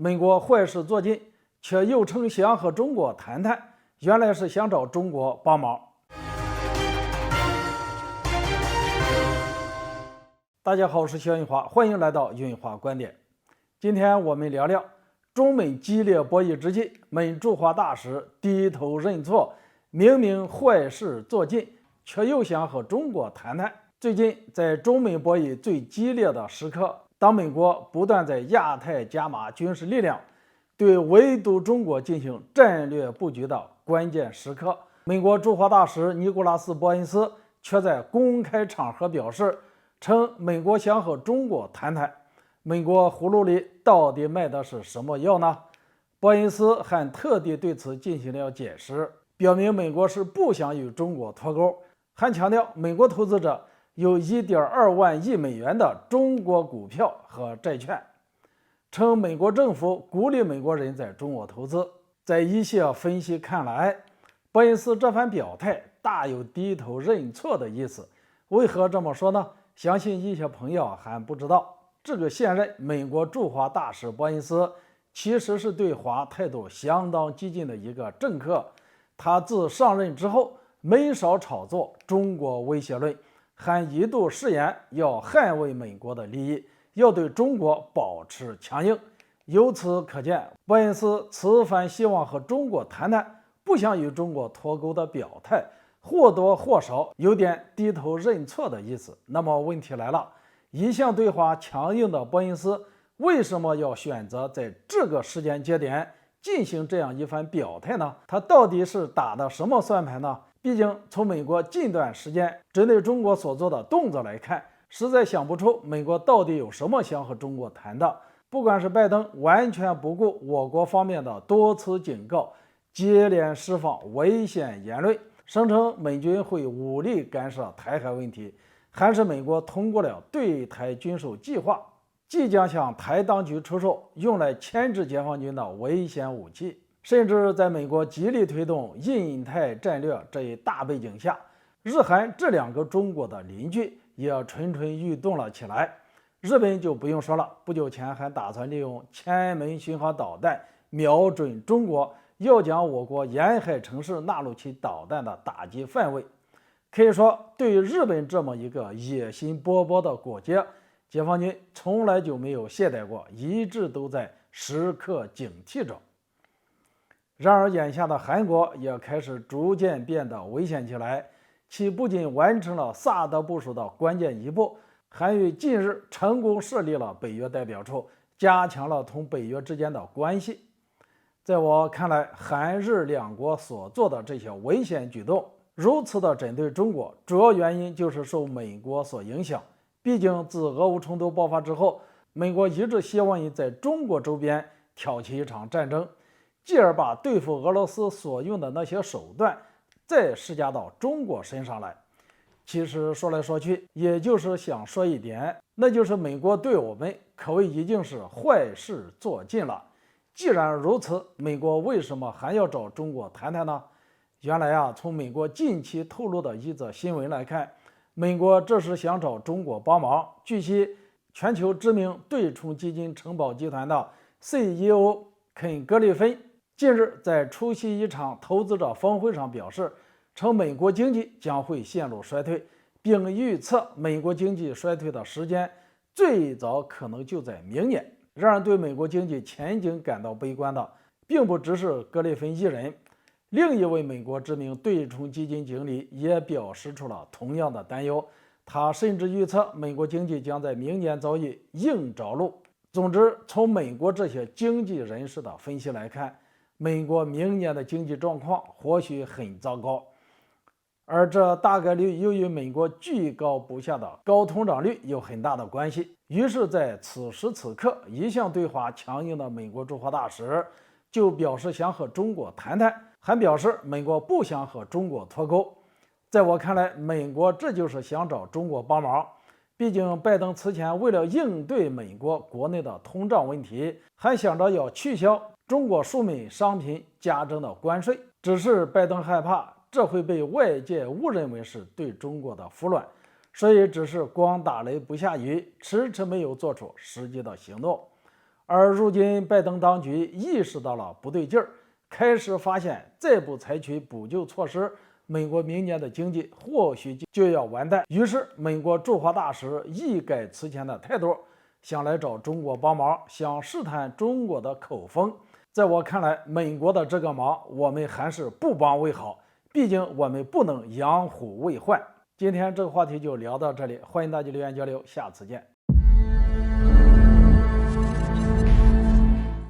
美国坏事做尽，却又称想和中国谈谈，原来是想找中国帮忙。大家好，我是肖云华，欢迎来到云华观点。今天我们聊聊中美激烈博弈之际，美驻华大使低头认错，明明坏事做尽，却又想和中国谈谈。最近在中美博弈最激烈的时刻，当美国不断在亚太加码军事力量，对围堵中国进行战略布局的关键时刻，美国驻华大使尼古拉斯·伯恩斯却在公开场合表示，称美国想和中国谈谈。美国葫芦里到底卖的是什么药呢？伯恩斯还特地对此进行了解释，表明美国是不想与中国脱钩，还强调美国投资者有1.2万亿美元的中国股票和债券，称美国政府鼓励美国人在中国投资。在一些分析看来，伯恩斯这番表态大有低头认错的意思。为何这么说呢？相信一些朋友还不知道，这个现任美国驻华大使伯恩斯其实是对华态度相当激进的一个政客。他自上任之后没少炒作中国威胁论，还一度誓言要捍卫美国的利益，要对中国保持强硬。由此可见，伯恩斯此番希望和中国谈谈，不想与中国脱钩的表态，或多或少有点低头认错的意思。那么问题来了，一向对华强硬的伯恩斯为什么要选择在这个时间节点进行这样一番表态呢？他到底是打的什么算盘呢？毕竟从美国近段时间针对中国所做的动作来看，实在想不出美国到底有什么想和中国谈的。不管是拜登完全不顾我国方面的多次警告，接连释放危险言论，声称美军会武力干涉台海问题，还是美国通过了对台军售计划，即将向台当局出售用来牵制解放军的危险武器。甚至在美国极力推动印太战略这一大背景下，日韩这两个中国的邻居也蠢蠢欲动了起来。日本就不用说了，不久前还打算利用前门巡航导弹瞄准中国，要将我国沿海城市纳入其导弹的打击范围。可以说，对于日本这么一个野心勃勃的国家，解放军从来就没有懈怠过，一直都在时刻警惕着。然而眼下的韩国也开始逐渐变得危险起来，其不仅完成了萨德部署的关键一步，还于近日成功设立了北约代表处，加强了同北约之间的关系。在我看来，韩日两国所做的这些危险举动，如此的针对中国，主要原因就是受美国所影响。毕竟自俄乌冲突爆发之后，美国一直希望于在中国周边挑起一场战争，继而把对付俄罗斯所用的那些手段再施加到中国身上来。其实说来说去，也就是想说一点，那就是美国对我们可谓已经是坏事做尽了。既然如此，美国为什么还要找中国谈谈呢？原来从美国近期透露的一则新闻来看，美国这是想找中国帮忙。据悉，全球知名对冲基金城堡集团的 CEO 肯·格里芬近日在出席一场投资者峰会上表示，称美国经济将会陷入衰退，并预测美国经济衰退的时间最早可能就在明年。然而，对美国经济前景感到悲观的并不只是格里芬一人，另一位美国知名对冲基金经理也表示出了同样的担忧。他甚至预测美国经济将在明年遭遇硬着陆。总之，从美国这些经济人士的分析来看，美国明年的经济状况或许很糟糕，而这大概率又与美国居高不下的高通胀率有很大的关系。于是在此时此刻，一向对华强硬的美国驻华大使就表示想和中国谈谈，还表示美国不想和中国脱钩。在我看来，美国这就是想找中国帮忙。毕竟拜登此前为了应对美国国内的通胀问题，还想着要取消中国数枚商品加征的关税，只是拜登害怕这会被外界误认为是对中国的服软，所以只是光打雷不下雨，迟迟没有做出实际的行动。而如今拜登当局意识到了不对劲儿，开始发现再不采取补救措施，美国明年的经济或许就要完蛋。于是，美国驻华大使一改此前的态度，想来找中国帮忙，想试探中国的口风。在我看来，美国的这个忙，我们还是不帮为好，毕竟我们不能养虎为患。今天这个话题就聊到这里，欢迎大家留言交流，下次见。